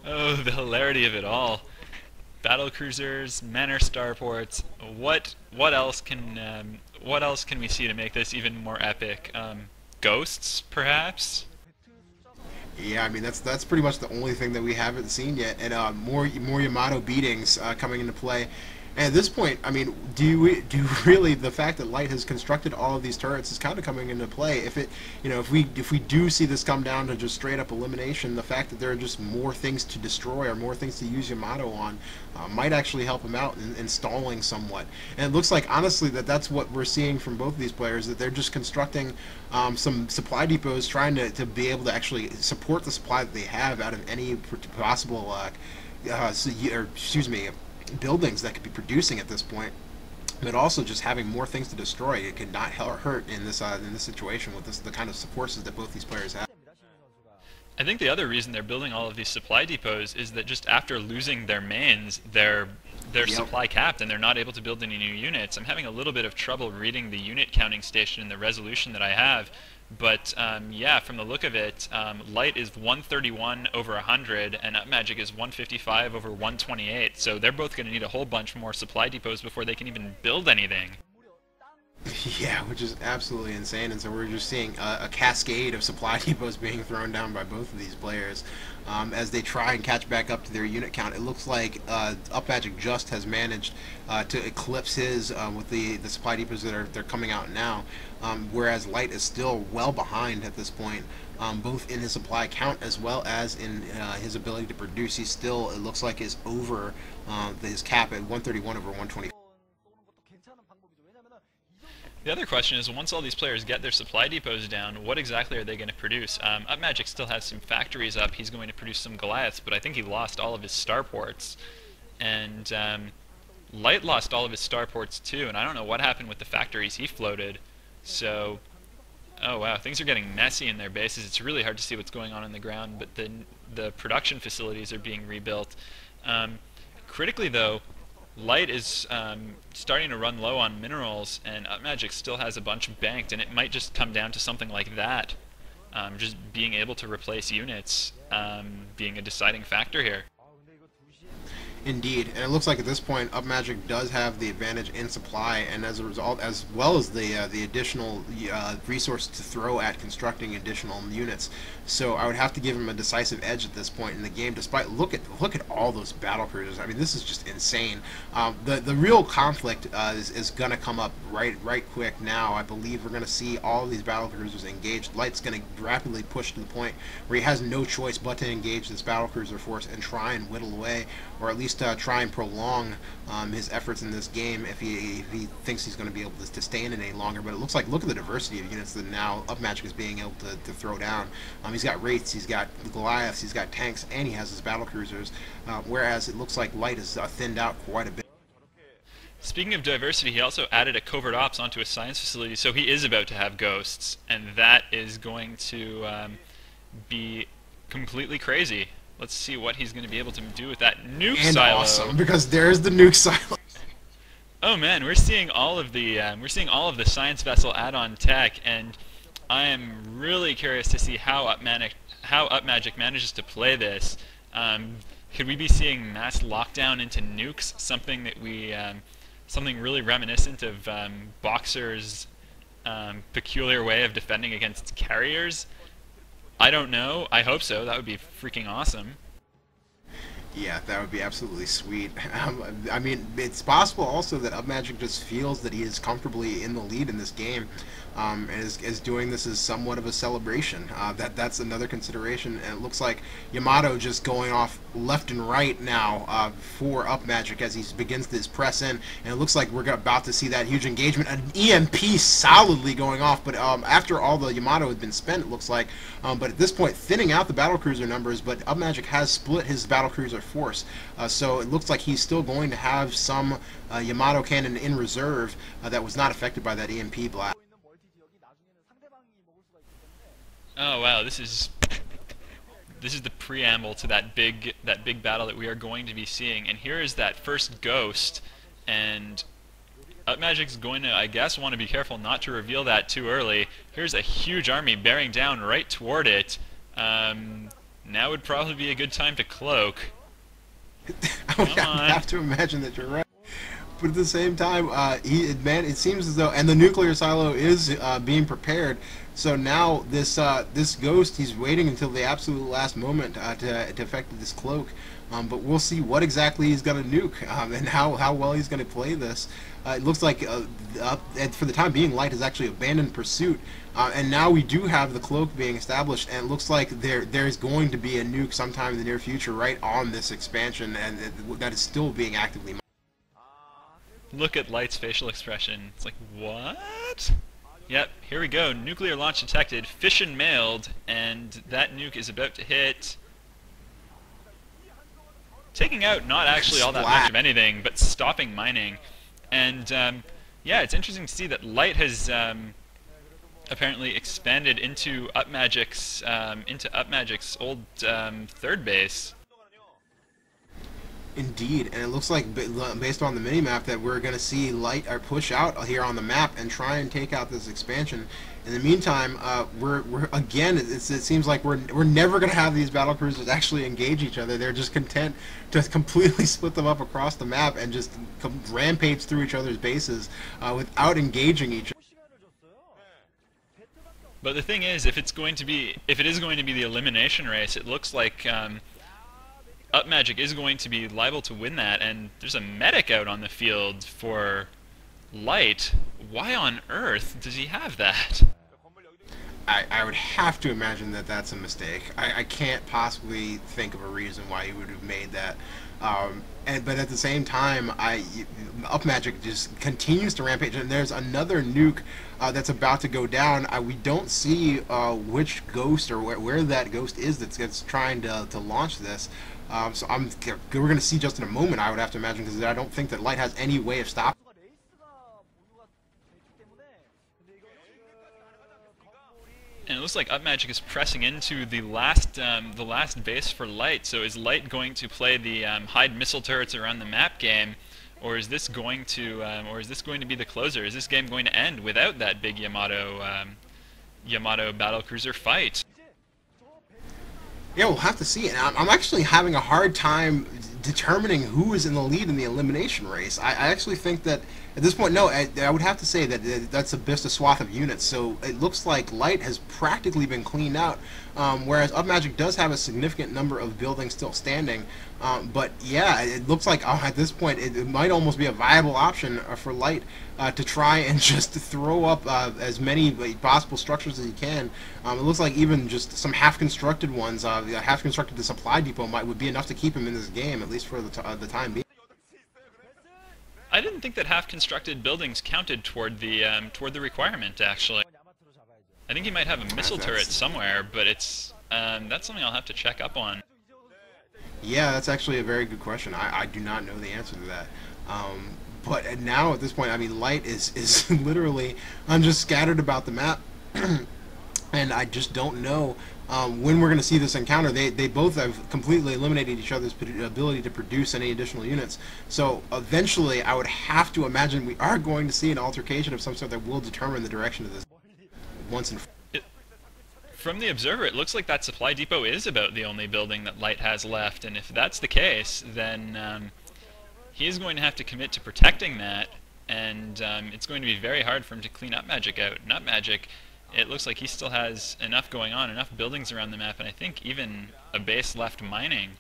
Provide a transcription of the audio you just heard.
Oh, the hilarity of it all. Battle cruisers, manor starports. What else can we see to make this even more epic? Ghosts, perhaps? Yeah, I mean that's pretty much the only thing that we haven't seen yet, and more Yamato beatings coming into play. And at this point, I mean, do really the fact that Light has constructed all of these turrets is kind of coming into play? If it, if we do see this come down to just straight up elimination, the fact that there are just more things to destroy or more things to use Yamato on might actually help him out in stalling somewhat. And it looks like honestly that that's what we're seeing from both of these players, that they're just constructing some supply depots, trying to be able to actually support the supply that they have out of any possible or, excuse me, buildings that could be producing at this point, but also just having more things to destroy. It could not hurt in this situation with the kind of forces that both these players have. I think the other reason they're building all of these supply depots is that just after losing their mains, their Yep. supply capped and they're not able to build any new units. I'm having a little bit of trouble reading the unit counting station and the resolution that I have, but yeah, from the look of it, Light is 131 over 100 and Upmagic is 155 over 128, so they're both going to need a whole bunch more supply depots before they can even build anything. Yeah, which is absolutely insane. And so we're just seeing a cascade of supply depots being thrown down by both of these players as they try and catch back up to their unit count. It looks like Upmagic just has managed to eclipse his with the supply depots that they're coming out now, whereas Light is still well behind at this point. Both in his supply count as well as in his ability to produce. He still, it looks like, is over his cap at 131 over 120. The other question is, once all these players get their supply depots down, what exactly are they going to produce? Upmagic still has some factories up. He's going to produce some Goliaths, but I think he lost all of his starports. And Light lost all of his starports too, and I don't know what happened with the factories he floated. So, oh wow, things are getting messy in their bases. It's really hard to see what's going on the ground, but the production facilities are being rebuilt. Critically though, Light is starting to run low on minerals, and Upmagic still has a bunch banked, and it might just come down to something like that. Just being able to replace units being a deciding factor here. Indeed, and it looks like at this point, Upmagic does have the advantage in supply, and as a result, as well as the additional resource to throw at constructing additional units. So I would have to give him a decisive edge at this point in the game. Despite look at all those battle cruisers. I mean, this is just insane. The real conflict is going to come up right quick now. I believe we're going to see all of these battle cruisers engaged. Light's going to rapidly push to the point where he has no choice but to engage this battle cruiser force and try and whittle away, or at least try and prolong his efforts in this game if he thinks he's going to be able to stay in it any longer. But it looks like, look at the diversity of units that now Upmagic is being able to throw down. He's got Wraiths, he's got Goliaths, he's got tanks, and he has his battle cruisers, whereas it looks like Light is thinned out quite a bit. Speaking of diversity, he also added a covert ops onto a science facility, so he is about to have ghosts, and that is going to be completely crazy. Let's see what he's going to be able to do with that nuke And silo. awesome, because there's the nuke silo. Oh man, we're seeing all of the science vessel add-on tech, and I am really curious to see how Upmagic manages to play this. Could we be seeing mass lockdown into nukes? Something that something really reminiscent of Boxer's peculiar way of defending against carriers. I don't know. I hope so. That would be freaking awesome. Yeah, that would be absolutely sweet. I mean, it's possible also that Upmagic just feels that he is comfortably in the lead in this game, and is doing this as somewhat of a celebration. That's another consideration. And it looks like Yamato just going off left and right now for Upmagic as he begins this press in, and it looks like we're about to see that huge engagement. An EMP solidly going off, but after all the Yamato had been spent, it looks like. But at this point, thinning out the battlecruiser numbers, but Upmagic has split his battlecruiser force, so it looks like he's still going to have some Yamato cannon in reserve that was not affected by that EMP blast. Oh wow, this is the preamble to that big battle that we are going to be seeing. And here is that first ghost, and Upmagic's going to, I guess, want to be careful not to reveal that too early. Here's a huge army bearing down right toward it. Now would probably be a good time to cloak. I would Come on. have to imagine that you're right. But at the same time, it seems as though, and the nuclear silo is being prepared. So now this ghost, he's waiting until the absolute last moment to effect this cloak. But we'll see what exactly he's going to nuke and how well he's going to play this. It looks like, and for the time being, Light has actually abandoned pursuit. And now we do have the cloak being established, and it looks like there's going to be a nuke sometime in the near future right on this expansion, and that is still being actively. Look at Light's facial expression. It's like, what? Yep, here we go. Nuclear launch detected, fission mailed, and that nuke is about to hit. Taking out not actually all that much of anything, but stopping mining. And yeah, it's interesting to see that Light has apparently expanded into Upmagic's old third base. Indeed, and it looks like based on the minimap that we're going to see Light push out here on the map and try and take out this expansion. In the meantime, we're again. It seems like we're never going to have these battle cruisers actually engage each other. They're just content to completely split them up across the map and just rampage through each other's bases without engaging each other. But the thing is, if it is going to be the elimination race, it looks like Upmagic is going to be liable to win that, and there's a medic out on the field for Light. Why on earth does he have that? I would have to imagine that that's a mistake. I can't possibly think of a reason why he would have made that. But at the same time, Upmagic just continues to rampage, and there's another nuke that's about to go down. We don't see which ghost or where that ghost is that's trying to launch this. So we're going to see just in a moment, I would have to imagine, because I don't think that Light has any way of stopping. And it looks like Upmagic is pressing into the last base for Light. So is Light going to play the hide missile turrets around the map game, or is this going to be the closer? Is this game going to end without that big Yamato battlecruiser fight? Yeah, we'll have to see. And I'm actually having a hard time determining who is in the lead in the elimination race. I actually think that at this point, no, I would have to say that that's just a swath of units. So it looks like Light has practically been cleaned out, whereas Upmagic does have a significant number of buildings still standing. But yeah, it looks like at this point it might almost be a viable option for Light to try and just throw up as many possible structures as he can. It looks like even just some half-constructed ones, half-constructed the supply depot would be enough to keep him in this game, at least for the time being. I didn't think that half-constructed buildings counted toward the requirement, actually. I think he might have a missile turret somewhere, but it's that's something I'll have to check up on. Yeah, that's actually a very good question. I do not know the answer to that. But now at this point, I mean, Light is literally just scattered about the map, and I just don't know when we're going to see this encounter. They both have completely eliminated each other's ability to produce any additional units. So eventually, I would have to imagine we are going to see an altercation of some sort that will determine the direction of this once and for all. From the observer, it looks like that supply depot is about the only building that Light has left, and if that's the case, then he is going to have to commit to protecting that, and it's going to be very hard for him to clean Upmagic out. And Upmagic, it looks like he still has enough going on, enough buildings around the map, and I think even a base left mining.